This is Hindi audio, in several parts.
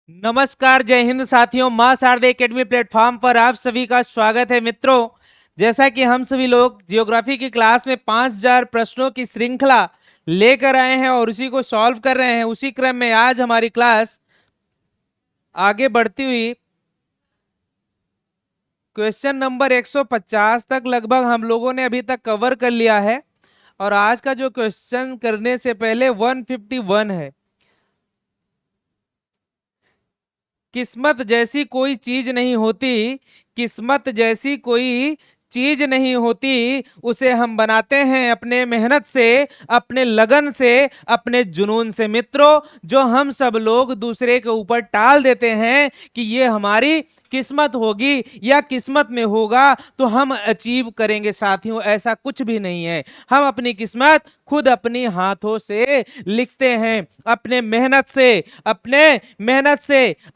नमस्कार, जय हिंद साथियों। मां शारदे एकेडमी प्लेटफॉर्म पर आप सभी का स्वागत है। मित्रों, जैसा कि हम सभी लोग ज्योग्राफी की क्लास में 5000 प्रश्नों की श्रृंखला लेकर आए हैं और उसी को सॉल्व कर रहे हैं, उसी क्रम में आज हमारी क्लास आगे बढ़ती हुई क्वेश्चन नंबर 150 तक लगभग हम लोगों ने अभी तक कवर कर लिया है। और आज का जो क्वेश्चन करने से पहले 151 है। किस्मत जैसी कोई चीज नहीं होती, किस्मत जैसी कोई चीज नहीं होती, उसे हम बनाते हैं अपने मेहनत से, अपने लगन से, अपने जुनून से। मित्रों, जो हम सब लोग दूसरे के ऊपर टाल देते हैं कि ये हमारी किस्मत होगी या किस्मत में होगा तो हम अचीव करेंगे, साथियों ऐसा कुछ भी नहीं है। हम अपनी किस्मत खुद अपनी हाथों से लिखते हैं, अपने मेहनत से,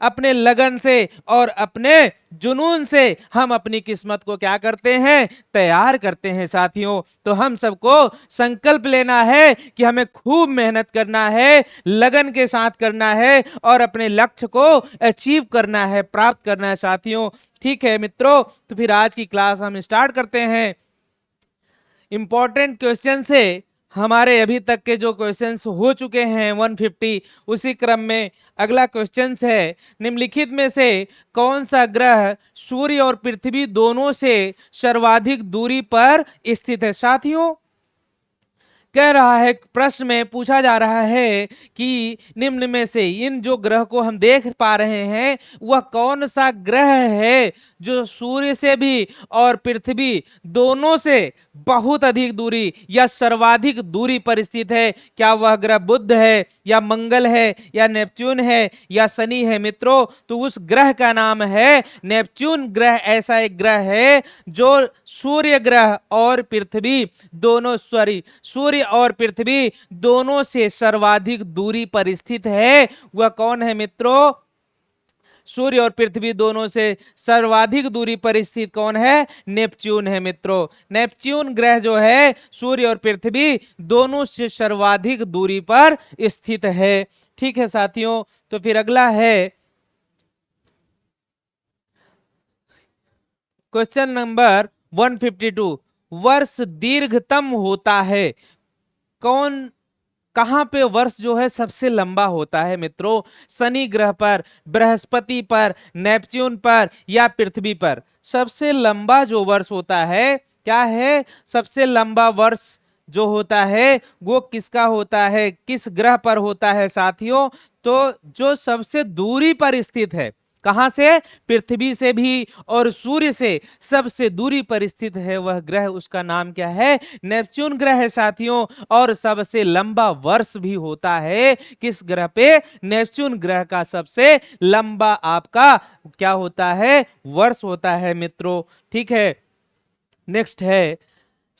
अपने लगन से और अपने जुनून से हम अपनी किस्मत को क्या करते हैं, तैयार करते हैं। साथियों, तो हम सबको संकल्प लेना है कि हमें खूब मेहनत करना है, लगन के साथ करना है और अपने लक्ष्य को अचीव करना है, प्राप्त करना है। साथियों, ठीक है मित्रों, तो फिर आज की क्लास हम स्टार्ट करते हैं इंपॉर्टेंट क्वेश्चन से। हमारे अभी तक के जो क्वेश्चंस हो चुके हैं 150, उसी क्रम में अगला क्वेश्चन है, निम्नलिखित में से कौन सा ग्रह सूर्य और पृथ्वी दोनों से सर्वाधिक दूरी पर स्थित है। साथियों, कह रहा है, प्रश्न में पूछा जा रहा है कि निम्न में से इन जो ग्रह को हम देख पा रहे हैं वह कौन सा ग्रह है जो सूर्य से भी और पृथ्वी दोनों से बहुत अधिक दूरी या सर्वाधिक दूरी पर स्थित है। क्या वह ग्रह बुध है या मंगल है या नेपच्यून है या शनि है। मित्रों, तो उस ग्रह का नाम है नेपच्यून ग्रह। ऐसा एक ग्रह है जो सूर्य ग्रह और पृथ्वी दोनों सूर्य और पृथ्वी दोनों से सर्वाधिक दूरी पर स्थित है। वह कौन है मित्रों? सूर्य और पृथ्वी दोनों से सर्वाधिक दूरी पर स्थित कौन है? नेपच्यून है। मित्रों, नेपच्यून ग्रह जो है सूर्य और पृथ्वी दोनों से सर्वाधिक दूरी पर स्थित है। ठीक है साथियों, तो फिर अगला है क्वेश्चन नंबर 152। वर्ष दीर्घतम होता है कौन? कहां पे वर्ष जो है सबसे लंबा होता है मित्रों? शनि ग्रह पर, बृहस्पति पर, नेपच्यून पर या पृथ्वी पर? सबसे लंबा जो वर्ष होता है, क्या है सबसे लंबा वर्ष जो होता है वो किसका होता है, किस ग्रह पर होता है साथियों? तो जो सबसे दूरी पर स्थित है, कहां से? पृथ्वी से भी और सूर्य से सबसे दूरी पर स्थित है वह ग्रह, उसका नाम क्या है? नेपच्यून ग्रह है साथियों। और सबसे लंबा वर्ष भी होता है किस ग्रह पे? नेपच्यून ग्रह का सबसे लंबा आपका क्या होता है? वर्ष होता है मित्रों। ठीक है, नेक्स्ट है,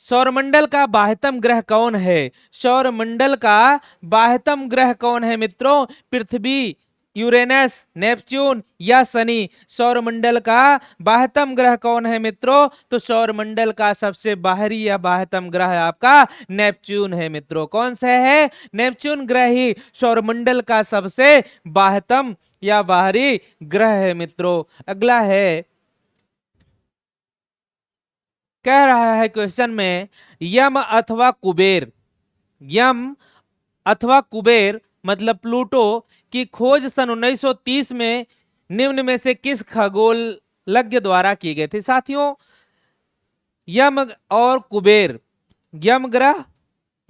सौरमंडल का बाह्यतम ग्रह कौन है? सौरमंडल का बाह्यतम ग्रह कौन है मित्रों? पृथ्वी, यूरेनस, नेपच्यून या शनि? सौरमंडल का बाह्यतम ग्रह कौन है मित्रों? तो सौरमंडल का सबसे बाहरी या बाह्यतम ग्रह आपका नेपच्यून है मित्रों। कौन सा है? नेपच्यून ग्रह ही सौरमंडल का सबसे बाह्यतम या बाहरी ग्रह है मित्रों। अगला है, कह रहा है क्वेश्चन में, यम अथवा कुबेर, यम अथवा कुबेर मतलब प्लूटो की खोज सन 1930 में निम्न में से किस खगोलज्ञ द्वारा की गई थी? साथियों, यम और कुबेर, यम ग्रह,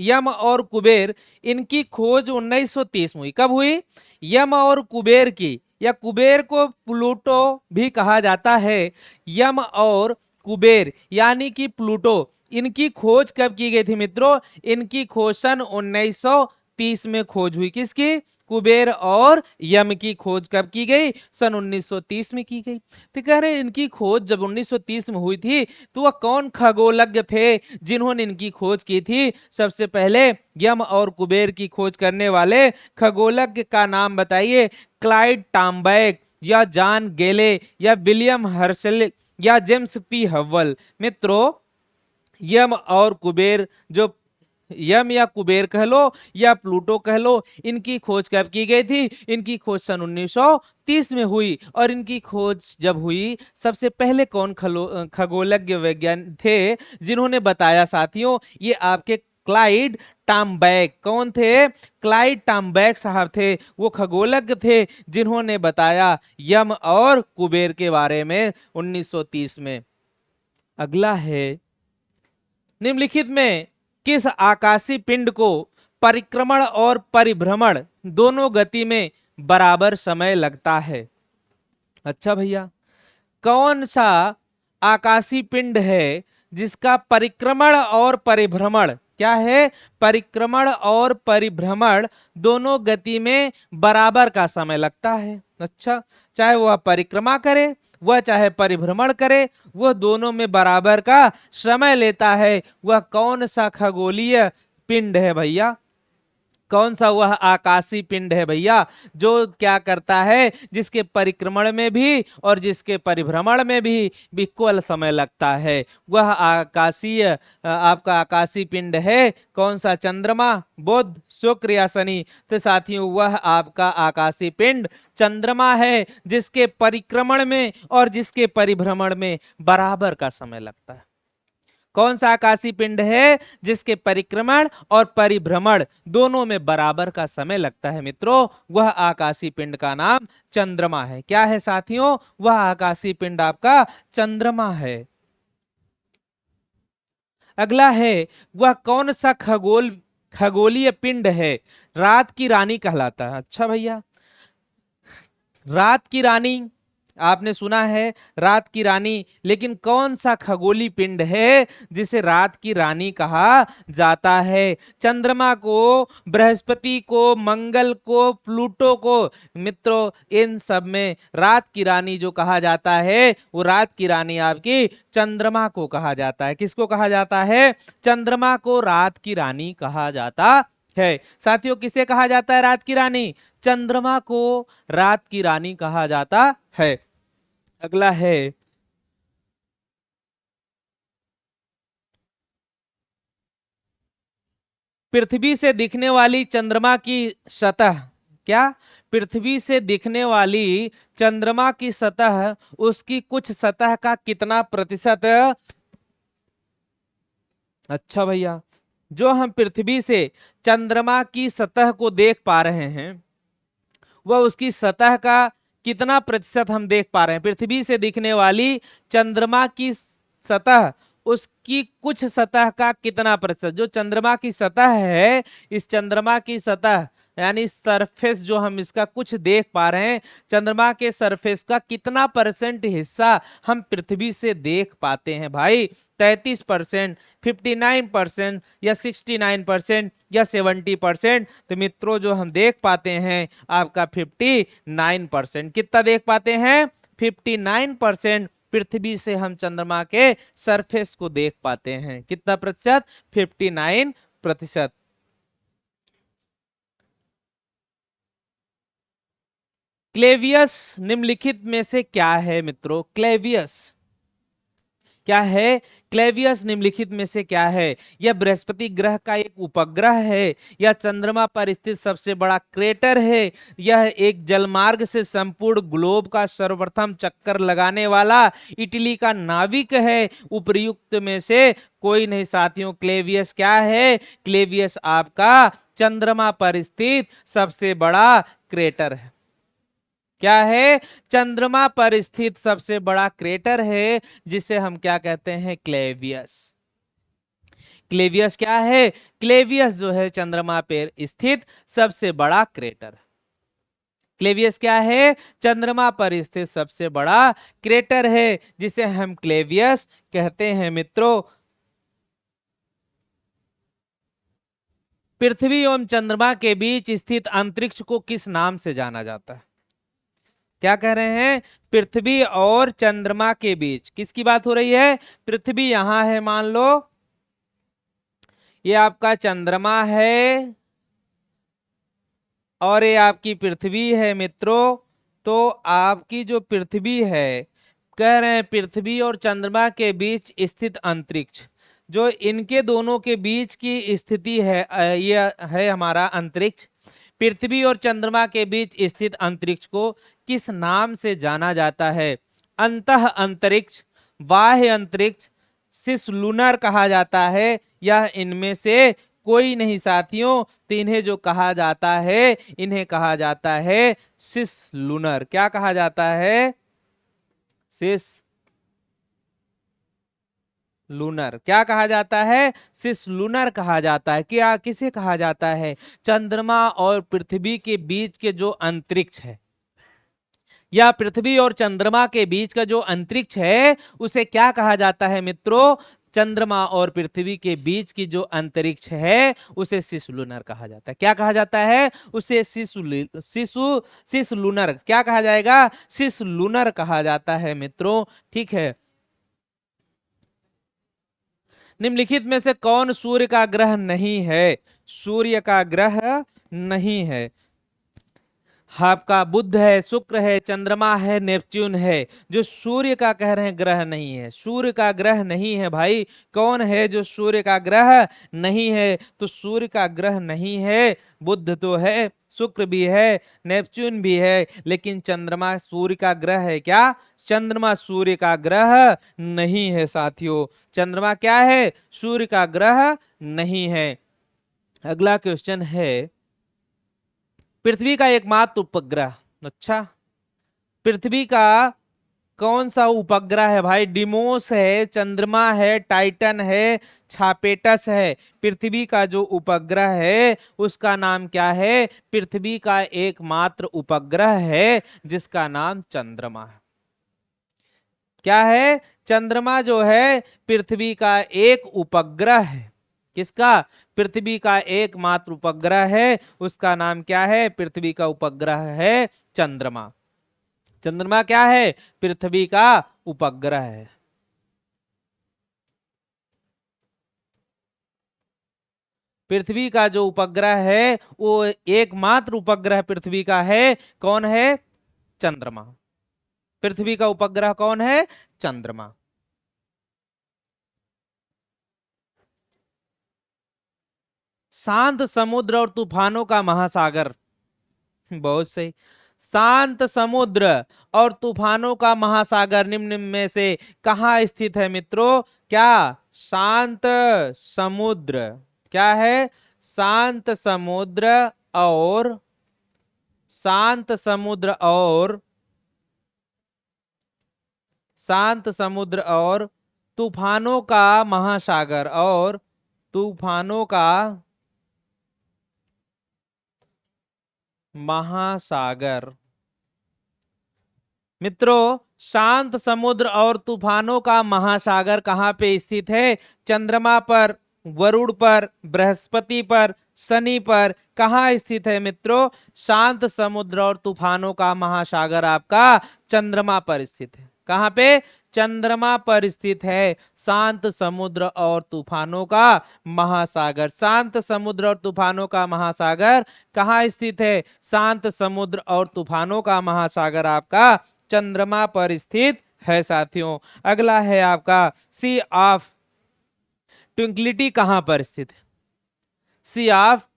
यम और कुबेर, इनकी खोज 1930 में हुई। कब हुई? यम और कुबेर की, या कुबेर को प्लूटो भी कहा जाता है। यम और कुबेर यानी कि प्लूटो, इनकी खोज कब की गई थी मित्रों? इनकी खोज सन 1930 में खोज हुई। किसकी? कुबेर और यम की खोज कब की गई? सन 1930 में की गई। तो कह रहे इनकी खोज जब 1930 में हुई थी तो वह कौन खगोलज्ञ थे जिन्होंने इनकी खोज की थी? सबसे पहले यम और कुबेर की खोज करने वाले खगोलज्ञ का नाम बताइए। क्लाइड टॉम्बैक या जॉन गेले या विलियम हर्शल या जेम्स पी हव्वल? मित्रों, यम और कुबेर जो यम या कुबेर कह लो या प्लूटो कह लो, इनकी खोज कब की गई थी? इनकी खोज सन 1930 में हुई। और इनकी खोज जब हुई, सबसे पहले कौन खगोलज्ञ वैज्ञानिक थे जिन्होंने बताया साथियों? ये आपके क्लाइड टॉम्बैक। कौन थे? क्लाइड टॉम्बैक साहब थे। वो खगोलज्ञ थे जिन्होंने बताया यम और कुबेर के बारे में 1930 में। अगला है, निम्नलिखित में किस आकाशीय पिंड को परिक्रमण और परिभ्रमण दोनों गति में बराबर समय लगता है? अच्छा भैया, कौन सा आकाशीय पिंड है जिसका परिक्रमण और परिभ्रमण, क्या है? परिक्रमण और परिभ्रमण दोनों गति में बराबर का समय लगता है। अच्छा, चाहे वह परिक्रमा करे वह चाहे परिभ्रमण करे, वह दोनों में बराबर का समय लेता है। वह कौन सा खगोलीय पिंड है भैया? कौन सा वह आकाशीय पिंड है भैया जो क्या करता है, जिसके परिक्रमण में भी और जिसके परिभ्रमण में भी इक्वल समय लगता है? वह आकाशीय आपका आकाशीय पिंड है कौन सा? चंद्रमा, बुध, शुक्र या शनि? तो साथियों वह आपका आकाशीय पिंड चंद्रमा है, जिसके परिक्रमण में और जिसके परिभ्रमण में बराबर का समय लगता है। कौन सा आकाशीय पिंड है जिसके परिक्रमण और परिभ्रमण दोनों में बराबर का समय लगता है मित्रों? वह आकाशीय पिंड का नाम चंद्रमा है। क्या है साथियों? वह आकाशीय पिंड आपका चंद्रमा है। अगला है, वह कौन सा खगोलीय पिंड है रात की रानी कहलाता है? अच्छा भैया, रात की रानी आपने सुना है, रात की रानी, लेकिन कौन सा खगोलीय पिंड है जिसे रात की रानी कहा जाता है? चंद्रमा को, बृहस्पति को, मंगल को, प्लूटो को? मित्रों इन सब में रात की रानी जो कहा जाता है वो रात की रानी आपकी चंद्रमा को कहा जाता है। किसको कहा जाता है? चंद्रमा को रात की रानी कहा जाता है। साथियों किसे कहा जाता है रात की रानी? चंद्रमा को रात की रानी कहा जाता है। अगला है, पृथ्वी से दिखने वाली चंद्रमा की सतह, क्या? पृथ्वी से दिखने वाली चंद्रमा की सतह, उसकी कुछ सतह का कितना प्रतिशत? अच्छा भैया, जो हम पृथ्वी से चंद्रमा की सतह को देख पा रहे हैं वह उसकी सतह का कितना प्रतिशत हम देख पा रहे हैं? पृथ्वी से दिखने वाली चंद्रमा की सतह, उसकी कुछ सतह का कितना प्रतिशत? जो चंद्रमा की सतह है, इस चंद्रमा की सतह यानी सरफेस जो हम इसका कुछ देख पा रहे हैं, चंद्रमा के सरफेस का कितना परसेंट हिस्सा हम पृथ्वी से देख पाते हैं भाई? 33%, 59% या 69% या 70%? तो मित्रों जो हम देख पाते हैं आपका 59%। कितना देख पाते हैं? 59% पृथ्वी से हम चंद्रमा के सरफेस को देख पाते हैं। कितना प्रतिशत? 59%। क्लेवियस निम्नलिखित में से क्या है मित्रों? क्लेवियस क्या है? क्लेवियस निम्नलिखित में से क्या है? यह बृहस्पति ग्रह का एक उपग्रह है, यह चंद्रमा पर स्थित सबसे बड़ा क्रेटर है, यह एक जलमार्ग से संपूर्ण ग्लोब का सर्वप्रथम चक्कर लगाने वाला इटली का नाविक है। उपर्युक्त में से कोई नहीं साथियों। क्लेवियस क्या है? क्लेवियस आपका चंद्रमा पर स्थित सबसे बड़ा क्रेटर है। क्या है? चंद्रमा पर स्थित सबसे बड़ा क्रेटर है, जिसे हम क्या कहते हैं? क्लेवियस। क्लेवियस क्या है? क्लेवियस जो है चंद्रमा पर स्थित सबसे बड़ा क्रेटर। क्लेवियस क्या है? चंद्रमा पर स्थित सबसे बड़ा क्रेटर है, जिसे हम क्लेवियस कहते हैं मित्रों। पृथ्वी एवं चंद्रमा के बीच स्थित अंतरिक्ष को किस नाम से जाना जाता है? क्या कह रहे हैं? पृथ्वी और चंद्रमा के बीच किसकी बात हो रही है? पृथ्वी यहां है, मान लो ये आपका चंद्रमा है और ये आपकी पृथ्वी है मित्रों। तो आपकी जो पृथ्वी है, कह रहे हैं पृथ्वी और चंद्रमा के बीच स्थित अंतरिक्ष, जो इनके दोनों के बीच की स्थिति है ये है हमारा अंतरिक्ष। पृथ्वी और चंद्रमा के बीच स्थित अंतरिक्ष को किस नाम से जाना जाता है? अंतः अंतरिक्ष, बाह्य अंतरिक्ष, सिस लूनर कहा जाता है, या इनमें से कोई नहीं साथियों। तो इन्हें जो कहा जाता है, इन्हें कहा जाता है सिस लूनर। क्या कहा जाता है? सिस लूनर। क्या कहा जाता है? सिस लूनर कहा जाता है। क्या किसे कहा जाता है? चंद्रमा और पृथ्वी के बीच के जो अंतरिक्ष है, या पृथ्वी और चंद्रमा के बीच का जो अंतरिक्ष है, उसे क्या कहा जाता है मित्रों? चंद्रमा और पृथ्वी के बीच की जो अंतरिक्ष है उसे सिस लूनर कहा जाता है। क्या कहा जाता है? उसे सिस लूनर क्या कहा जाएगा? सिस लूनर कहा जाता है मित्रों। ठीक है। निम्नलिखित में से कौन सूर्य का ग्रह नहीं है? सूर्य का ग्रह नहीं है। आपका बुध है, शुक्र है, चंद्रमा है, नेपच्यून है। जो सूर्य का कह रहे हैं ग्रह नहीं है, सूर्य का ग्रह नहीं है भाई। कौन है जो सूर्य का ग्रह नहीं है? तो सूर्य का ग्रह नहीं है, बुध तो है, शुक्र भी है, नेपच्यून भी है, लेकिन चंद्रमा सूर्य का ग्रह है क्या? चंद्रमा सूर्य का ग्रह नहीं है साथियों। चंद्रमा क्या है? सूर्य का ग्रह नहीं है। अगला क्वेश्चन है, पृथ्वी का एकमात्र उपग्रह। अच्छा, पृथ्वी का कौन सा उपग्रह है भाई? डिमोस है, चंद्रमा है, टाइटन है, छापेटस है। पृथ्वी का जो उपग्रह है उसका नाम क्या है? पृथ्वी का एकमात्र उपग्रह है जिसका नाम चंद्रमा है। क्या है? चंद्रमा जो है पृथ्वी का एक उपग्रह है। किसका? पृथ्वी का एकमात्र उपग्रह है, उसका नाम क्या है? पृथ्वी का उपग्रह है चंद्रमा। चंद्रमा क्या है? पृथ्वी का उपग्रह है। पृथ्वी का जो उपग्रह है वो एकमात्र उपग्रह पृथ्वी का है। कौन है? चंद्रमा। पृथ्वी का उपग्रह कौन है? चंद्रमा। शांत समुद्र और तूफानों का महासागर। बहुत सही। शांत समुद्र और तूफानों का महासागर निम्न में से कहाँ स्थित है मित्रों? क्या? शांत समुद्र। क्या है? शांत समुद्र और शांत समुद्र और शांत समुद्र और तूफानों का महासागर, और तूफानों का महासागर। मित्रों, शांत समुद्र और तूफानों का महासागर कहाँ पे स्थित है? चंद्रमा पर, वरुण पर, बृहस्पति पर, शनि पर। कहाँ स्थित है मित्रों? शांत समुद्र और तूफानों का महासागर आपका चंद्रमा पर स्थित है। कहाँ पे? चंद्रमा पर स्थित है शांत समुद्र और तूफानों का महासागर। शांत समुद्र और तूफानों का महासागर कहाँ स्थित है? शांत समुद्र और तूफानों का महासागर आपका चंद्रमा पर स्थित है साथियों। अगला है आपका, सी ऑफ ट्विंक्लिटी कहां पर स्थित है? सी ऑफ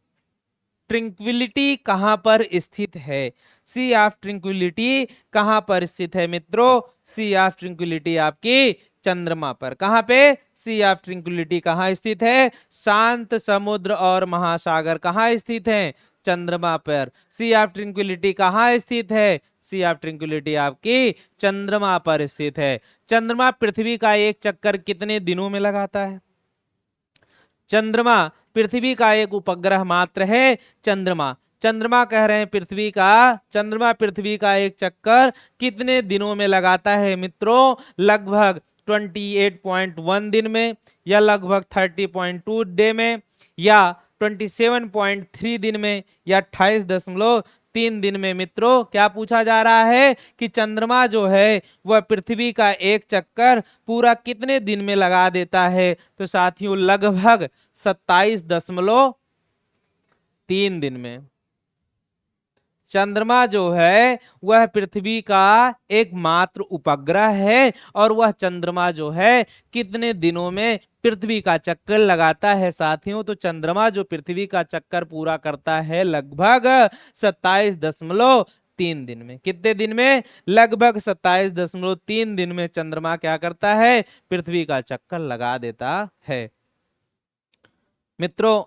ट्रिंक्विलिटी कहां पर स्थित है? सी ऑफ ट्रिंक्विलिटी कहां पर स्थित है मित्रों? सी ऑफ ट्रिंक्विलिटी आपकी चंद्रमा पर। कहां पे? सी ऑफ ट्रिंक्विलिटी कहां स्थित है? शांत समुद्र और महासागर कहां स्थित है? चंद्रमा पर। सी ऑफ ट्रिंक्विलिटी कहां स्थित है? सी ऑफ ट्रिंक्विलिटी आपकी चंद्रमा पर स्थित है। चंद्रमा पृथ्वी का एक चक्कर कितने दिनों में लगाता है? चंद्रमा पृथ्वी का एक उपग्रह मात्र है। चंद्रमा चंद्रमा कह रहे हैं पृथ्वी का, चंद्रमा पृथ्वी का एक चक्कर कितने दिनों में लगाता है मित्रों? लगभग 28.1 दिन में, या लगभग 30.2 डे में, या 27.3 दिन में, या 28.3 दिन में। मित्रों, क्या पूछा जा रहा है कि चंद्रमा जो है वह पृथ्वी का एक चक्कर पूरा कितने दिन में लगा देता है? तो साथियों लगभग 27.3 दिन में। चंद्रमा जो है वह पृथ्वी का एकमात्र उपग्रह है और वह चंद्रमा जो है कितने दिनों में पृथ्वी का चक्कर लगाता है साथियों? तो चंद्रमा जो पृथ्वी का चक्कर पूरा करता है लगभग 27.3 दिन में। कितने दिन में? लगभग 27.3 दिन में चंद्रमा क्या करता है? पृथ्वी का चक्कर लगा देता है। मित्रों,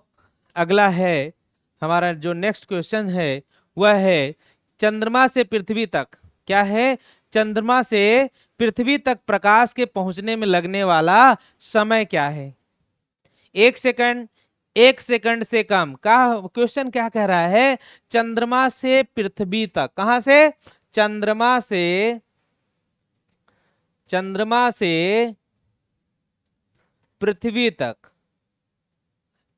अगला है हमारा जो नेक्स्ट क्वेश्चन है वह है चंद्रमा से पृथ्वी तक, क्या है? चंद्रमा से पृथ्वी तक प्रकाश के पहुंचने में लगने वाला समय क्या है? 1 सेकंड, 1 सेकंड से कम का क्वेश्चन क्या कह रहा है? चंद्रमा से पृथ्वी तक, कहां से? चंद्रमा से पृथ्वी तक,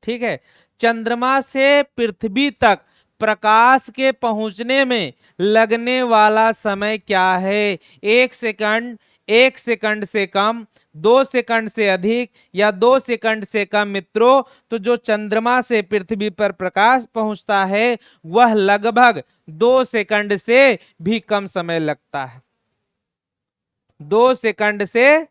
ठीक है। चंद्रमा से पृथ्वी तक प्रकाश के पहुंचने में लगने वाला समय क्या है? 1 सेकंड, 1 सेकंड से कम, 2 सेकंड से अधिक या 2 सेकंड से कम? मित्रों, तो जो चंद्रमा से पृथ्वी पर प्रकाश पहुंचता है वह लगभग 2 सेकंड से भी कम समय लगता है। 2 सेकंड से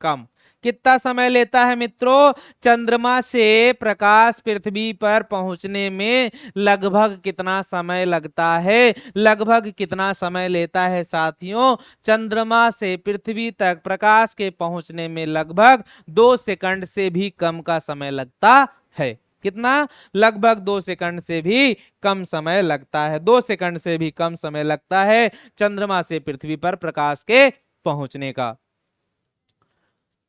कम कितना समय लेता है मित्रों? चंद्रमा से प्रकाश पृथ्वी पर पहुंचने में लगभग कितना समय लगता है? लगभग कितना समय लेता है साथियों? चंद्रमा से पृथ्वी तक प्रकाश के पहुंचने में लगभग 2 सेकंड से भी कम का समय लगता है। कितना? लगभग 2 सेकंड से भी कम समय लगता है। 2 सेकंड से भी कम समय लगता है चंद्रमा से पृथ्वी पर प्रकाश के पहुंचने का।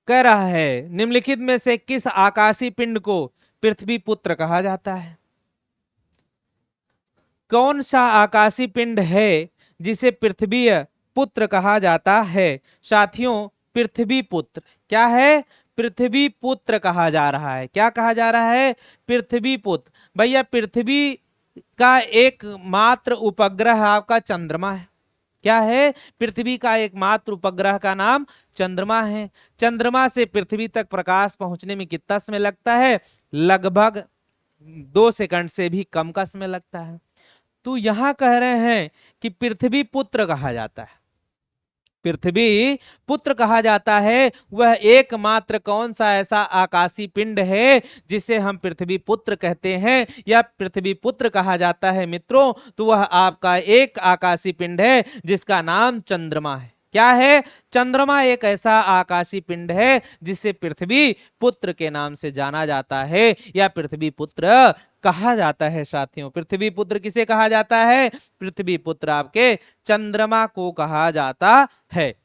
कह रहा है निम्नलिखित में से किस आकाशीय पिंड को पृथ्वी पुत्र कहा जाता है? कौन सा आकाशीय पिंड है जिसे पृथ्वी पुत्र कहा जाता है? साथियों, पृथ्वी पुत्र क्या है? पृथ्वी पुत्र कहा जा रहा है। क्या कहा जा रहा है? पृथ्वी पुत्र। भैया, पृथ्वी का एकमात्र उपग्रह आपका चंद्रमा है। क्या है? पृथ्वी का एकमात्र उपग्रह का नाम चंद्रमा है। चंद्रमा से पृथ्वी तक प्रकाश पहुंचने में कितना समय लगता है? लगभग 2 सेकंड से भी कम का समय लगता है। तो यहां कह रहे हैं कि पृथ्वी पुत्र कहा जाता है। पृथ्वी पुत्र कहा जाता है वह एकमात्र कौन सा ऐसा आकाशीय पिंड है जिसे हम पृथ्वी पुत्र कहते हैं या पृथ्वी पुत्र कहा जाता है मित्रों? तो वह आपका एक आकाशीय पिंड है जिसका नाम चंद्रमा है। क्या है? चंद्रमा एक ऐसा आकाशीय पिंड है जिसे पृथ्वी पुत्र के नाम से जाना जाता है या पृथ्वी पुत्र कहा जाता है। साथियों, पृथ्वी पुत्र किसे कहा जाता है? पृथ्वी पुत्र आपके चंद्रमा को कहा जाता है।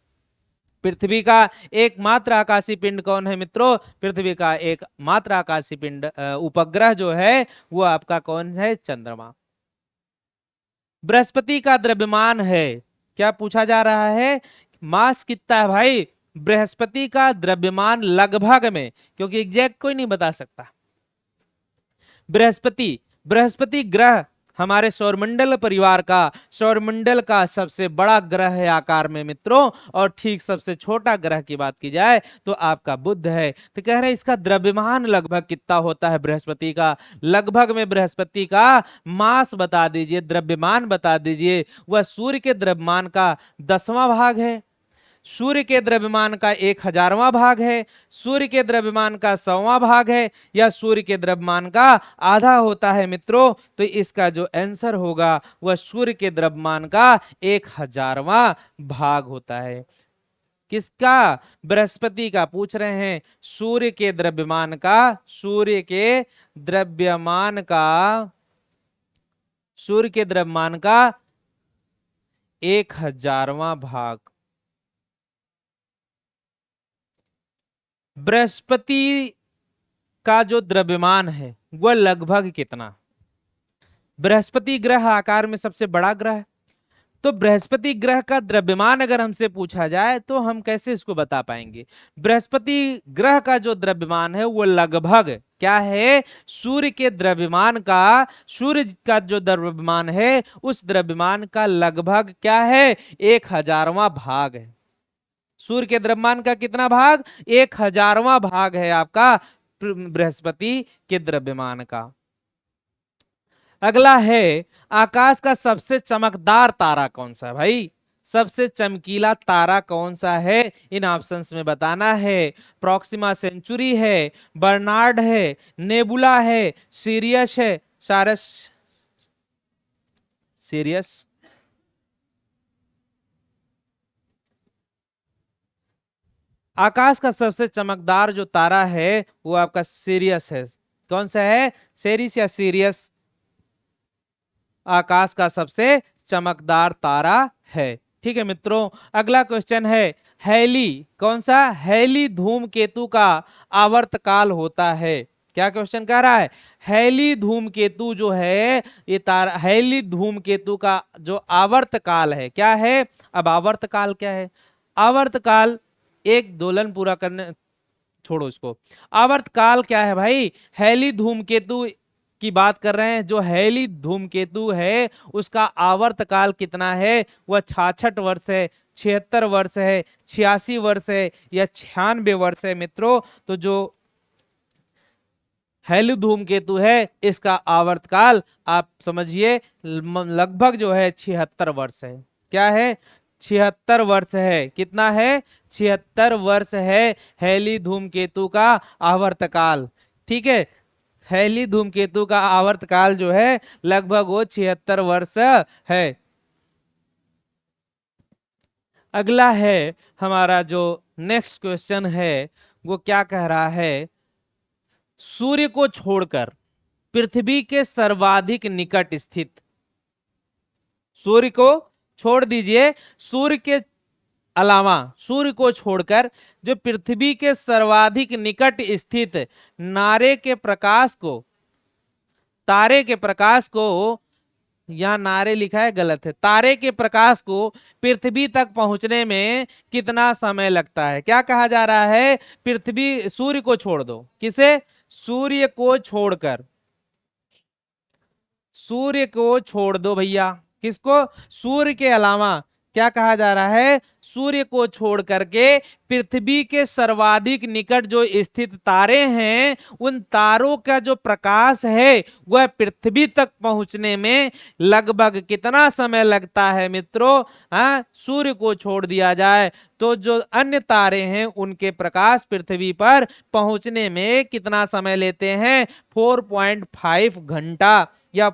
पृथ्वी का एकमात्र आकाशीय पिंड कौन है मित्रों? पृथ्वी का एकमात्र आकाशीय पिंड उपग्रह जो है वो आपका कौन है? चंद्रमा। बृहस्पति का द्रव्यमान है, क्या पूछा जा रहा है? मास कितना है भाई? बृहस्पति का द्रव्यमान लगभग में, क्योंकि एग्जैक्ट कोई नहीं बता सकता। बृहस्पति ग्रह हमारे सौरमंडल परिवार का, सौरमंडल का सबसे बड़ा ग्रह है आकार में मित्रों। और ठीक सबसे छोटा ग्रह की बात की जाए तो आपका बुध है। तो कह रहे हैं इसका द्रव्यमान लगभग कितना होता है बृहस्पति का? लगभग में बृहस्पति का मास बता दीजिए, द्रव्यमान बता दीजिए। वह सूर्य के द्रव्यमान का 10वां भाग है, सूर्य के द्रव्यमान का 1000वां भाग है, सूर्य के द्रव्यमान का 100वां भाग है या सूर्य के द्रव्यमान का आधा होता है मित्रों? तो इसका जो आंसर होगा वह सूर्य के द्रव्यमान का 1000वां भाग होता है। किसका? बृहस्पति का पूछ रहे हैं। सूर्य के द्रव्यमान का, सूर्य के द्रव्यमान का, सूर्य के द्रव्यमान का 1000वां भाग। बृहस्पति का जो द्रव्यमान है वह लगभग कितना? बृहस्पति ग्रह आकार में सबसे बड़ा ग्रह है, तो बृहस्पति ग्रह का द्रव्यमान अगर हमसे पूछा जाए तो हम कैसे इसको बता पाएंगे? बृहस्पति ग्रह का जो द्रव्यमान है वो लगभग क्या है? सूर्य के द्रव्यमान का, सूर्य का जो द्रव्यमान है उस द्रव्यमान का लगभग क्या है? 1000वां भाग है। सूर्य के द्रव्यमान का कितना भाग? 1000वां भाग है आपका बृहस्पति के द्रव्यमान का। अगला है, आकाश का सबसे चमकदार तारा कौन सा है भाई? सबसे चमकीला तारा कौन सा है? इन ऑप्शंस में बताना है। प्रॉक्सिमा सेंचुरी है, बर्नार्ड है, नेबुला है, सीरियस है, सारस, सीरियस। आकाश का सबसे चमकदार जो तारा है वो आपका सीरियस है। कौन सा है? सेरिस या सीरियस आकाश का सबसे चमकदार तारा है। ठीक है मित्रों, अगला क्वेश्चन है, हैली, कौन सा? हैली धूमकेतु का आवर्तकाल होता है। क्या क्वेश्चन कह रहा है? हैली धूमकेतु जो है, ये तारा हैली धूमकेतु का जो आवर्तकाल है क्या है? अब आवर्तकाल क्या है? आवर्तकाल एक दोलन पूरा करने, छोड़ो इसको। आवर्तकाल क्या है भाई? हैली धूमकेतु की बात कर रहे हैं। जो हैली धूमकेतु है उसका आवर्तकाल कितना है? वह 66 वर्ष है, 76 वर्ष है, 86 वर्ष है या 96 वर्ष है मित्रों। तो जो हैली धूमकेतु है इसका आवर्तकाल आप समझिए लगभग जो है 76 वर्ष है। क्या है? 76 वर्ष है। कितना है? 76 वर्ष है हैली धूमकेतु का आवर्तकाल। ठीक है, हैली धूमकेतु का आवर्तकाल जो है लगभग वो 76 वर्ष है। अगला है हमारा जो नेक्स्ट क्वेश्चन है वो क्या कह रहा है? सूर्य को छोड़कर पृथ्वी के सर्वाधिक निकट स्थित, सूर्य को छोड़ दीजिए, सूर्य के अलावा, सूर्य को छोड़कर जो पृथ्वी के सर्वाधिक निकट स्थित नारे के प्रकाश को, तारे के प्रकाश को, यहां नारे लिखा है गलत है, तारे के प्रकाश को पृथ्वी तक पहुंचने में कितना समय लगता है? क्या कहा जा रहा है? पृथ्वी, सूर्य को छोड़ दो। किसे? सूर्य को छोड़कर, सूर्य को छोड़ दो भैया। किसको? सूर्य के अलावा क्या कहा जा रहा है? सूर्य को छोड़ करके पृथ्वी के सर्वाधिक निकट जो स्थित तारे हैं उन तारों का जो प्रकाश है वह पृथ्वी तक पहुंचने में लगभग कितना समय लगता है मित्रों? हाँ, सूर्य को छोड़ दिया जाए तो जो अन्य तारे हैं उनके प्रकाश पृथ्वी पर पहुंचने में कितना समय लेते हैं? 4.5 घंटा या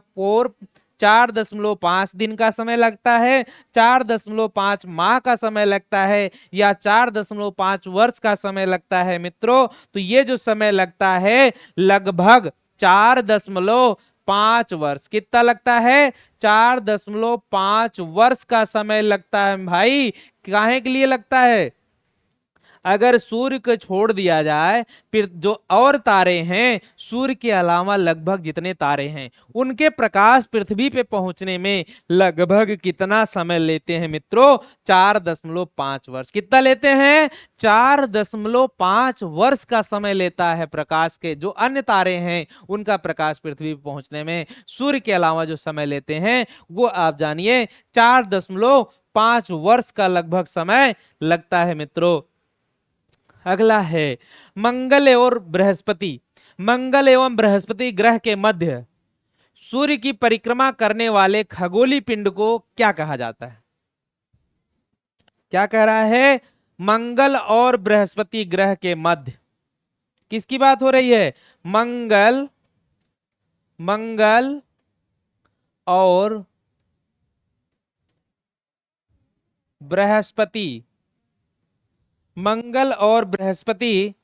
4.5 दिन का समय लगता है, 4.5 माह का समय लगता है या 4.5 वर्ष का समय लगता है मित्रों। तो ये जो समय लगता है लगभग 4.5 वर्ष। कितना लगता है? 4.5 वर्ष का समय लगता है भाई। काहे के लिए लगता है? अगर सूर्य को छोड़ दिया जाए, फिर जो और तारे हैं, सूर्य के अलावा लगभग जितने तारे हैं उनके प्रकाश पृथ्वी पे पहुंचने में लगभग कितना समय लेते हैं मित्रों? 4.5 वर्ष। कितना लेते हैं? 4.5 वर्ष का समय लेता है प्रकाश के, जो अन्य तारे हैं उनका प्रकाश पृथ्वी पे पहुंचने में सूर्य के अलावा जो समय लेते हैं वो आप जानिए 4.5 वर्ष का लगभग समय लगता है मित्रों। अगला है, मंगल और बृहस्पति, मंगल एवं बृहस्पति ग्रह के मध्य सूर्य की परिक्रमा करने वाले खगोलीय पिंड को क्या कहा जाता है? क्या कह रहा है? मंगल और बृहस्पति ग्रह के मध्य किसकी बात हो रही है? मंगल, मंगल और बृहस्पति, मंगल और बृहस्पति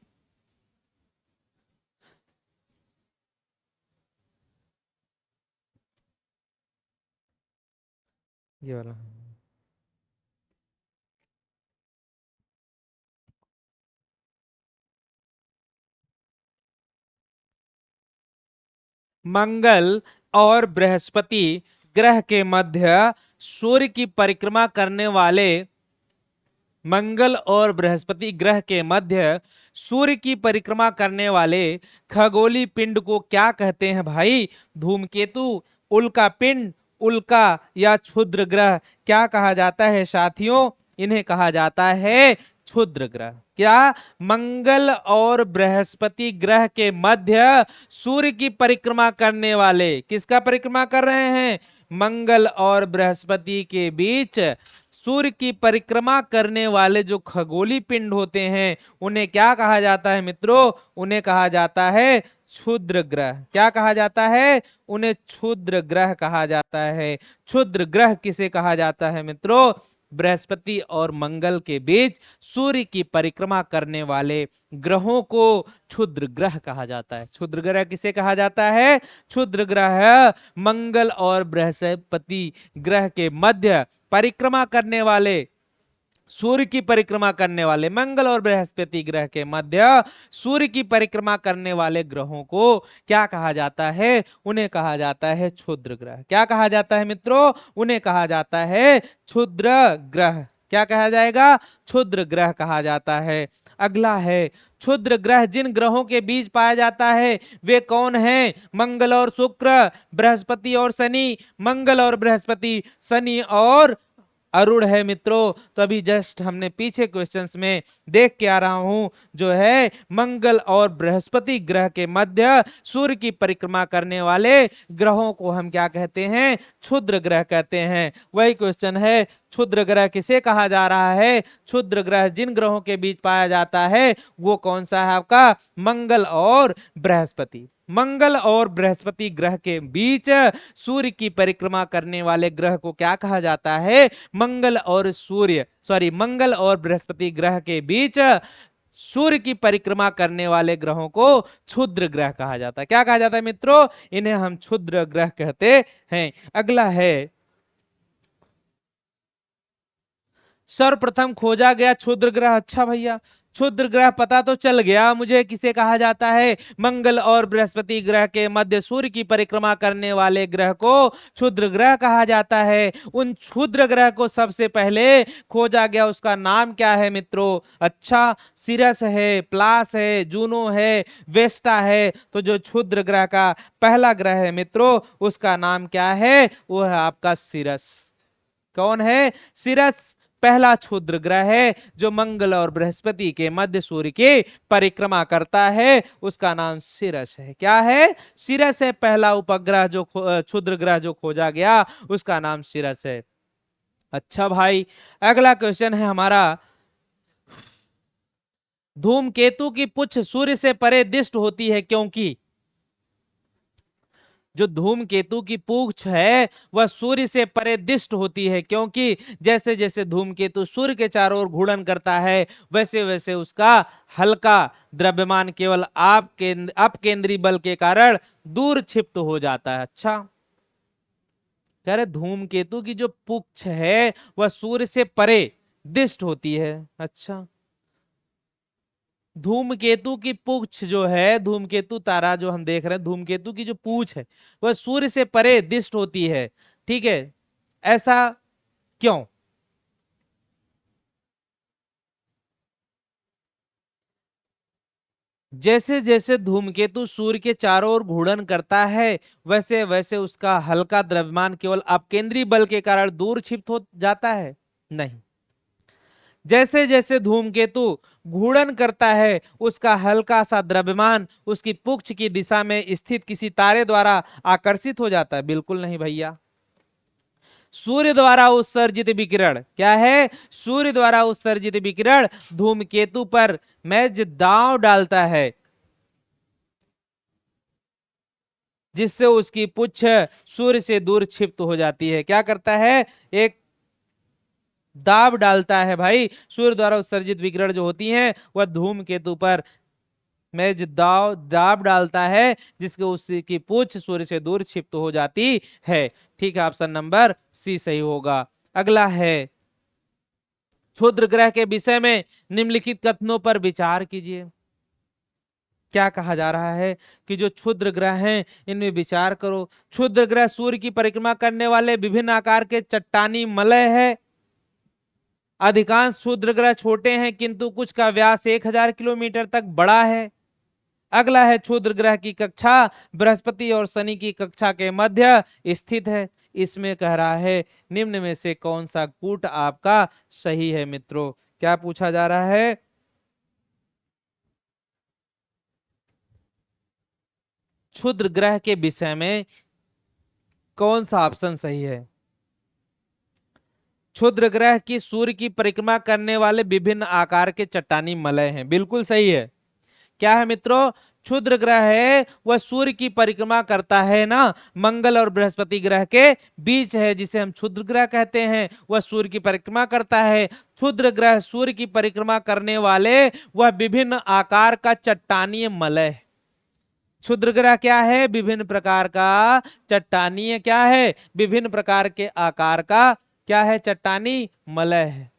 ये वाला, मंगल और बृहस्पति ग्रह के मध्य सूर्य की परिक्रमा करने वाले, मंगल और बृहस्पति ग्रह के मध्य सूर्य की परिक्रमा करने वाले खगोलीय पिंड को क्या कहते हैं भाई? धूमकेतु, उल्का पिंड, उल्का या क्षुद्र ग्रह क्या कहा जाता है साथियों? इन्हें कहा जाता है क्षुद्र ग्रह। क्या? मंगल और बृहस्पति ग्रह के मध्य सूर्य की परिक्रमा करने वाले, किसका परिक्रमा कर रहे हैं? मंगल और बृहस्पति के बीच सूर्य की परिक्रमा करने वाले जो खगोलीय पिंड होते हैं उन्हें क्या कहा जाता है मित्रों? उन्हें कहा जाता है क्षुद्र ग्रह। क्या कहा जाता है? उन्हें क्षुद्र ग्रह कहा जाता है। क्षुद्र ग्रह किसे कहा जाता है मित्रों? बृहस्पति और मंगल के बीच सूर्य की परिक्रमा करने वाले ग्रहों को क्षुद्र ग्रह कहा जाता है। क्षुद्र ग्रह किसे कहा जाता है? क्षुद्र ग्रह मंगल और बृहस्पति ग्रह के मध्य परिक्रमा करने वाले, सूर्य की परिक्रमा करने वाले, मंगल और बृहस्पति ग्रह के मध्य सूर्य की परिक्रमा करने वाले ग्रहों को क्या कहा जाता है? उन्हें कहा जाता है क्षुद्र ग्रह। क्या कहा जाता है मित्रों? उन्हें कहा जाता है क्षुद्र ग्रह। क्या कहा जाएगा? क्षुद्र ग्रह कहा जाता है। अगला है क्षुद्र ग्रह जिन ग्रहों के बीच पाया जाता है वे कौन हैं? मंगल और शुक्र, बृहस्पति और शनि, मंगल और बृहस्पति, शनि और अरुण है मित्रों। तो अभी जस्ट हमने पीछे क्वेश्चंस में देख के आ रहा हूं, जो है मंगल और बृहस्पति ग्रह के मध्य सूर्य की परिक्रमा करने वाले ग्रहों को हम क्या कहते हैं? क्षुद्र ग्रह कहते हैं। वही क्वेश्चन है, क्षुद्र ग्रह किसे कहा जा रहा है? क्षुद्र ग्रह जिन ग्रहों के बीच पाया जाता है वो कौन सा है आपका? मंगल और बृहस्पति। मंगल और बृहस्पति ग्रह के बीच सूर्य की परिक्रमा करने वाले ग्रह को क्या कहा जाता है? मंगल और बृहस्पति ग्रह के बीच सूर्य की परिक्रमा करने वाले ग्रहों को क्षुद्र ग्रह कहा जाता है। क्या कहा जाता है मित्रों? इन्हें हम क्षुद्र ग्रह कहते हैं। अगला है सर्वप्रथम खोजा गया क्षुद्र ग्रह। अच्छा भैया, क्षुद्र ग्रह पता तो चल गया मुझे किसे कहा जाता है? मंगल और बृहस्पति ग्रह के मध्य सूर्य की परिक्रमा करने वाले ग्रह को क्षुद्र ग्रह कहा जाता है। उन क्षुद्र ग्रह को सबसे पहले खोजा गया, उसका नाम क्या है मित्रों? अच्छा, सिरस है, प्लास है, जूनो है, वेस्टा है। तो जो क्षुद्र ग्रह का पहला ग्रह है मित्रों उसका नाम क्या है? वो है आपका सिरस। कौन है? सिरस पहला क्षुद्र ग्रह है जो मंगल और बृहस्पति के मध्य सूर्य की परिक्रमा करता है, उसका नाम सिरस है। क्या है? सिरस है। पहला उपग्रह जो क्षुद्र ग्रह जो खोजा गया उसका नाम सिरस है। अच्छा भाई, अगला क्वेश्चन है हमारा, धूमकेतु की पुच्छ सूर्य से परे दिष्ट होती है क्योंकि? जो धूमकेतु की पूंछ है वह सूर्य से परे दिष्ट होती है क्योंकि जैसे जैसे धूमकेतु सूर्य के चारों ओर घूर्णन करता है वैसे वैसे उसका हल्का द्रव्यमान केवल अपकेंद्री बल के कारण दूर क्षिप्त हो जाता है। अच्छा, कह रहे धूमकेतु की जो पूंछ है वह सूर्य से परे दिष्ट होती है। अच्छा, धूमकेतु की पूंछ जो है, धूमकेतु तारा जो हम देख रहे हैं, धूमकेतु की जो पूंछ है वह सूर्य से परे दिष्ट होती है। ठीक है, ऐसा क्यों? जैसे जैसे धूमकेतु सूर्य के चारों ओर घूर्णन करता है वैसे वैसे उसका हल्का द्रव्यमान केवल अपकेंद्री बल के कारण दूर क्षिप्त हो जाता है? नहीं, जैसे जैसे धूमकेतु घूर्णन करता है उसका हल्का सा द्रव्यमान उसकी पुच्छ की दिशा में स्थित किसी तारे द्वारा आकर्षित हो जाता है? बिल्कुल नहीं भैया। सूर्य द्वारा उत्सर्जित विकिरण क्या है? सूर्य द्वारा उत्सर्जित विकिरण धूमकेतु पर महज दांव डालता है जिससे उसकी पुच्छ सूर्य से दूर क्षिप्त हो जाती है। क्या करता है? एक दाब डालता है भाई। सूर्य द्वारा उत्सर्जित विकिरण जो होती हैं वह धूमकेतु पर महज दाब डालता है जिसके उसकी पूंछ सूर्य से दूर क्षिप्त हो जाती है। ठीक है, ऑप्शन नंबर सी सही होगा। अगला है, क्षुद्र ग्रह के विषय में निम्नलिखित कथनों पर विचार कीजिए। क्या कहा जा रहा है कि जो क्षुद्र ग्रह हैं इनमें विचार करो। क्षुद्र ग्रह सूर्य की परिक्रमा करने वाले विभिन्न आकार के चट्टानी मलय है। अधिकांश क्षुद्र ग्रह छोटे हैं किंतु कुछ का व्यास 1000 किलोमीटर तक बड़ा है। अगला है, क्षुद्र ग्रह की कक्षा बृहस्पति और शनि की कक्षा के मध्य स्थित है। इसमें कह रहा है निम्न में से कौन सा कूट आपका सही है मित्रों? क्या पूछा जा रहा है? क्षुद्र ग्रह के विषय में कौन सा ऑप्शन सही है? क्षुद्र ग्रह की सूर्य की परिक्रमा करने वाले विभिन्न आकार के चट्टानी मलय हैं, बिल्कुल सही है। क्या है मित्रों? क्षुद्र ग्रह है वह सूर्य की परिक्रमा करता है ना, मंगल और बृहस्पति ग्रह के बीच है, जिसे हम क्षुद्र ग्रह कहते हैं, वह सूर्य की परिक्रमा करता है। क्षुद्र ग्रह सूर्य की परिक्रमा करने वाले वह विभिन्न आकार का चट्टानीय मलय है। क्षुद्र ग्रह क्या है? विभिन्न प्रकार का चट्टानीय क्या है? विभिन्न प्रकार के आकार का क्या है? चट्टानी मलय है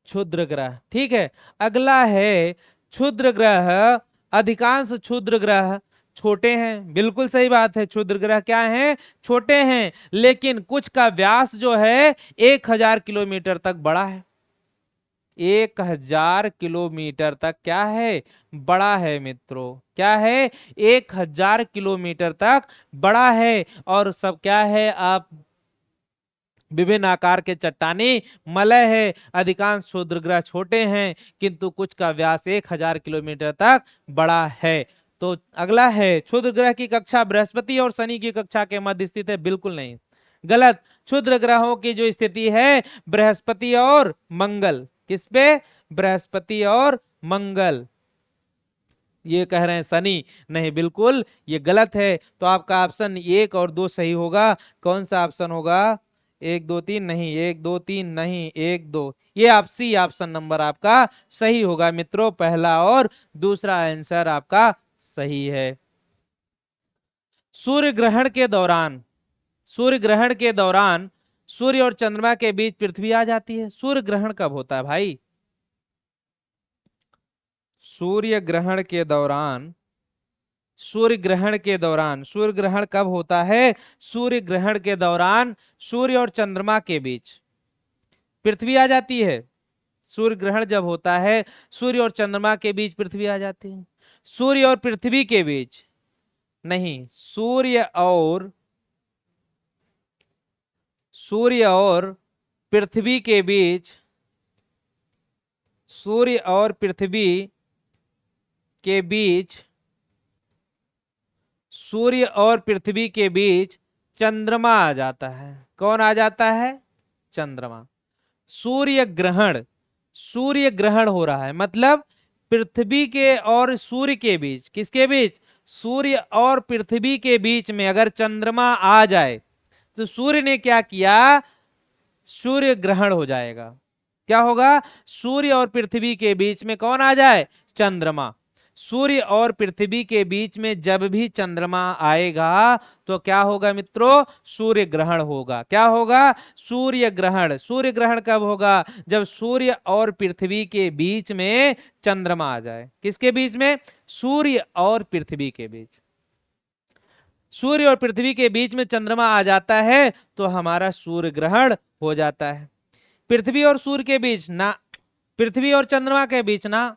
क्षुद्र ग्रह। ठीक है, अगला है क्षुद्र ग्रह। अधिकांश क्षुद्र ग्रह छोटे हैं, बिल्कुल सही बात है। क्षुद्र ग्रह क्या हैं? छोटे हैं, लेकिन कुछ का व्यास जो है 1000 किलोमीटर तक बड़ा है। 1000 किलोमीटर तक क्या है? बड़ा है मित्रों। क्या है? 1000 किलोमीटर तक बड़ा है। और सब क्या है? आप विभिन्न आकार के चट्टानी मलय है। अधिकांश क्षुद्र ग्रह छोटे हैं, किंतु कुछ का व्यास 1000 किलोमीटर तक बड़ा है। तो अगला है क्षुद्र ग्रह की कक्षा बृहस्पति और शनि की कक्षा के मध्य स्थित है, बिल्कुल नहीं, गलत। क्षुद्र ग्रहों की जो स्थिति है बृहस्पति और मंगल, किस पे? बृहस्पति और मंगल। ये कह रहे हैं शनि, नहीं, बिल्कुल ये गलत है। तो आपका ऑप्शन 1 और 2 सही होगा। कौन सा ऑप्शन होगा? 1 2 3 नहीं, 1 2 3 नहीं, 1 2, ये आपसी ऑप्शन नंबर आपका सही होगा मित्रों। पहला और दूसरा आंसर आपका सही है। सूर्य ग्रहण के दौरान, सूर्य ग्रहण के दौरान सूर्य और चंद्रमा के बीच पृथ्वी आ जाती है। सूर्य ग्रहण कब होता है भाई? सूर्य ग्रहण के दौरान, सूर्य ग्रहण के दौरान, सूर्य ग्रहण कब होता है? सूर्य ग्रहण के दौरान सूर्य और चंद्रमा के बीच पृथ्वी आ जाती है। सूर्य ग्रहण जब होता है सूर्य और चंद्रमा के बीच पृथ्वी आ जाती है। सूर्य और पृथ्वी के बीच नहीं, सूर्य और पृथ्वी के बीच, सूर्य और पृथ्वी के बीच, सूर्य और पृथ्वी के बीच चंद्रमा आ जाता है। कौन आ जाता है? चंद्रमा। सूर्य ग्रहण, सूर्य ग्रहण हो रहा है, मतलब पृथ्वी के और सूर्य के बीच, किसके बीच? सूर्य और पृथ्वी के बीच में अगर चंद्रमा आ जाए तो सूर्य ने क्या किया? सूर्य ग्रहण हो जाएगा। क्या होगा? सूर्य और पृथ्वी के बीच में कौन आ जाए? चंद्रमा। सूर्य और पृथ्वी के बीच में जब भी चंद्रमा आएगा तो क्या होगा मित्रों? सूर्य ग्रहण होगा। क्या होगा? सूर्य ग्रहण। सूर्य ग्रहण कब होगा? जब सूर्य और पृथ्वी के बीच में चंद्रमा आ जाए। किसके बीच में? सूर्य और पृथ्वी के बीच। सूर्य और पृथ्वी के बीच में चंद्रमा आ जाता है तो हमारा सूर्य ग्रहण हो जाता है। पृथ्वी और सूर्य के बीच ना, पृथ्वी और चंद्रमा के बीच ना,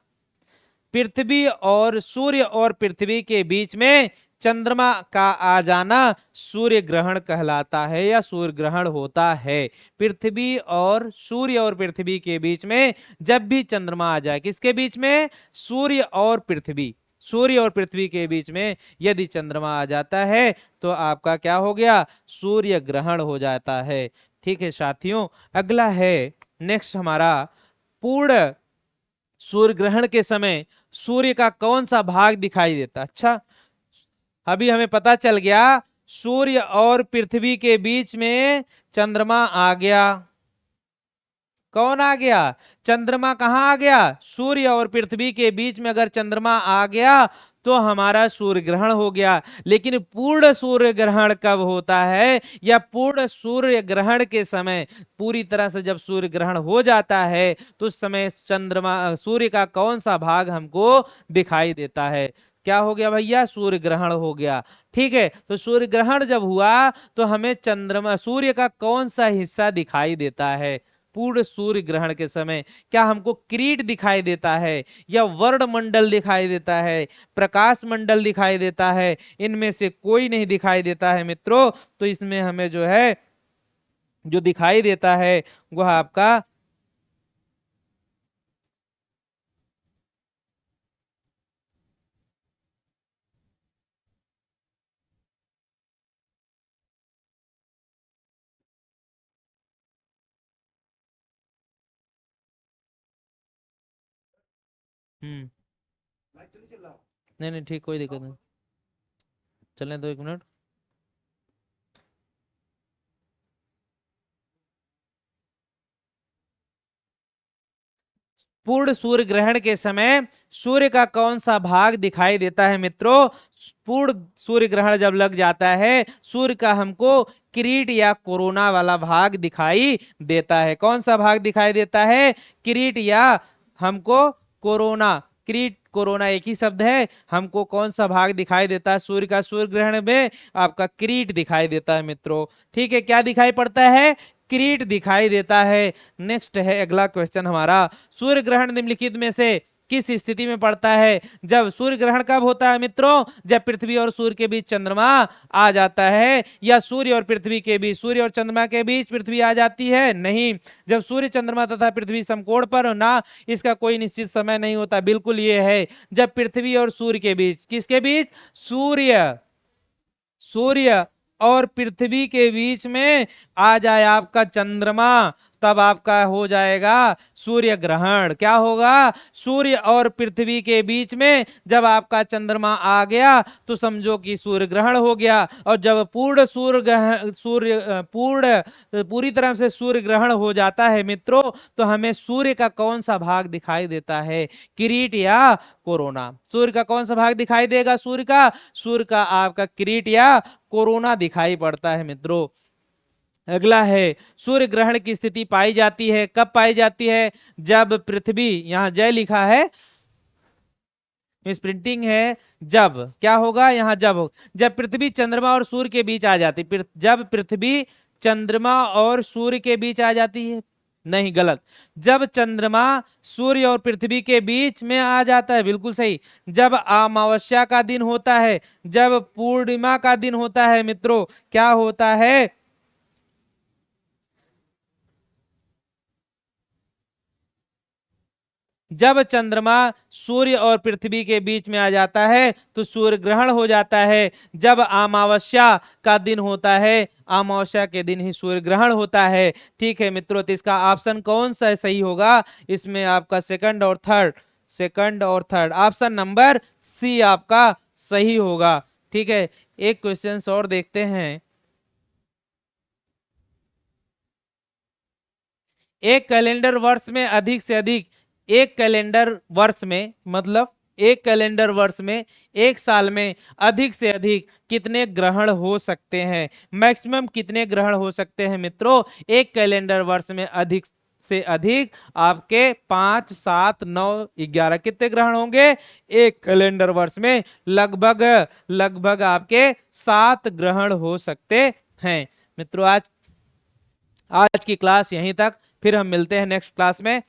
पृथ्वी और सूर्य और पृथ्वी के बीच में चंद्रमा का आ जाना सूर्य ग्रहण कहलाता है या सूर्य ग्रहण होता है। पृथ्वी और सूर्य और पृथ्वी के बीच में जब भी चंद्रमा आ जाए, किसके बीच में? सूर्य और पृथ्वी, सूर्य और पृथ्वी के बीच में यदि चंद्रमा आ जाता है तो आपका क्या हो गया? सूर्य ग्रहण हो जाता है। ठीक है साथियों, अगला है नेक्स्ट हमारा, पूर्ण सूर्य ग्रहण के समय सूर्य का कौन सा भाग दिखाई देता? अच्छा, अभी हमें पता चल गया सूर्य और पृथ्वी के बीच में चंद्रमा आ गया। कौन आ गया? चंद्रमा। कहां आ गया? सूर्य और पृथ्वी के बीच में अगर चंद्रमा आ गया तो हमारा सूर्य ग्रहण हो गया। लेकिन पूर्ण सूर्य ग्रहण कब होता है, या पूर्ण सूर्य ग्रहण के समय पूरी तरह से जब सूर्य ग्रहण हो जाता है तो उस समय चंद्रमा, सूर्य का कौन सा भाग हमको दिखाई देता है? क्या हो गया भैया? सूर्य ग्रहण हो गया। ठीक है, तो सूर्य ग्रहण जब हुआ तो हमें चंद्रमा, सूर्य का कौन सा हिस्सा दिखाई देता है पूर्ण सूर्य ग्रहण के समय? क्या हमको किरीट दिखाई देता है, या वर्ण मंडल दिखाई देता है, प्रकाश मंडल दिखाई देता है? इनमें से कोई नहीं दिखाई देता है मित्रों। तो इसमें हमें जो है, जो दिखाई देता है वह आपका हम्म। नहीं नहीं ठीक, कोई दिक्कत नहीं, चलने दो 1 मिनट। पूर्ण सूर्य ग्रहण के समय सूर्य का कौन सा भाग दिखाई देता है मित्रों? पूर्ण सूर्य ग्रहण जब लग जाता है, सूर्य का हमको किरीट या कोरोना वाला भाग दिखाई देता है। कौन सा भाग दिखाई देता है? किरीट या हमको कोरोना। किरीट कोरोना एक ही शब्द है। हमको कौन सा भाग दिखाई देता है सूर्य का सूर्य ग्रहण में? आपका किरीट दिखाई देता है मित्रों। ठीक है, क्या दिखाई पड़ता है? किरीट दिखाई देता है। नेक्स्ट है अगला क्वेश्चन हमारा, सूर्य ग्रहण निम्नलिखित में से किस स्थिति में पड़ता है? जब सूर्य ग्रहण कब होता है मित्रों? जब पृथ्वी और सूर्य के बीच चंद्रमा आ जाता है, या सूर्य और पृथ्वी के बीच, सूर्य और चंद्रमा के बीच पृथ्वी आ जाती है? नहीं, जब सूर्य चंद्रमा तथा पृथ्वी समकोण पर हो ना, इसका कोई निश्चित समय नहीं होता, बिल्कुल ये है जब पृथ्वी और सूर्य के बीच, किसके बीच? सूर्य और पृथ्वी के बीच में आ जाए आपका चंद्रमा, तब आपका हो जाएगा सूर्य ग्रहण। क्या होगा? सूर्य और पृथ्वी के बीच में जब आपका चंद्रमा आ गया तो समझो कि सूर्य ग्रहण हो गया। और जब पूर्ण पूरी तरह से सूर्य ग्रहण हो जाता है मित्रों, तो हमें सूर्य का कौन सा भाग दिखाई देता है? किरीट या कोरोना? सूर्य का कौन सा भाग दिखाई देगा? सूर्य का आपका किरीट या कोरोना दिखाई पड़ता है मित्रों। अगला है, सूर्य ग्रहण की स्थिति पाई जाती है, कब पाई जाती है? जब पृथ्वी, यहां जय लिखा है, मिस प्रिंटिंग है, जब क्या होगा यहां? जब पृथ्वी चंद्रमा और सूर्य के बीच आ जाती, जब पृथ्वी चंद्रमा और सूर्य के बीच आ जाती है। नहीं, गलत। जब चंद्रमा सूर्य और पृथ्वी के बीच में आ जाता है, बिल्कुल सही। जब अमावस्या का दिन होता है, जब पूर्णिमा का दिन होता है मित्रों, क्या होता है? जब चंद्रमा सूर्य और पृथ्वी के बीच में आ जाता है तो सूर्य ग्रहण हो जाता है। जब अमावस्या का दिन होता है, अमावस्या के दिन ही सूर्य ग्रहण होता है। ठीक है मित्रों, तो इसका ऑप्शन कौन सा सही होगा? इसमें आपका सेकंड और थर्ड ऑप्शन नंबर सी आपका सही होगा। ठीक है, एक क्वेश्चन और देखते हैं। एक कैलेंडर वर्ष में अधिक से अधिक, एक कैलेंडर वर्ष में मतलब एक कैलेंडर वर्ष में, एक साल में अधिक से अधिक कितने ग्रहण हो सकते हैं? मैक्सिमम कितने ग्रहण हो सकते हैं मित्रों? एक कैलेंडर वर्ष में अधिक से अधिक आपके 5, 7, 9, 11 कितने ग्रहण होंगे? एक कैलेंडर वर्ष में लगभग लगभग आपके 7 ग्रहण हो सकते हैं मित्रों। आज की क्लास यहीं तक, फिर हम मिलते हैं नेक्स्ट क्लास में।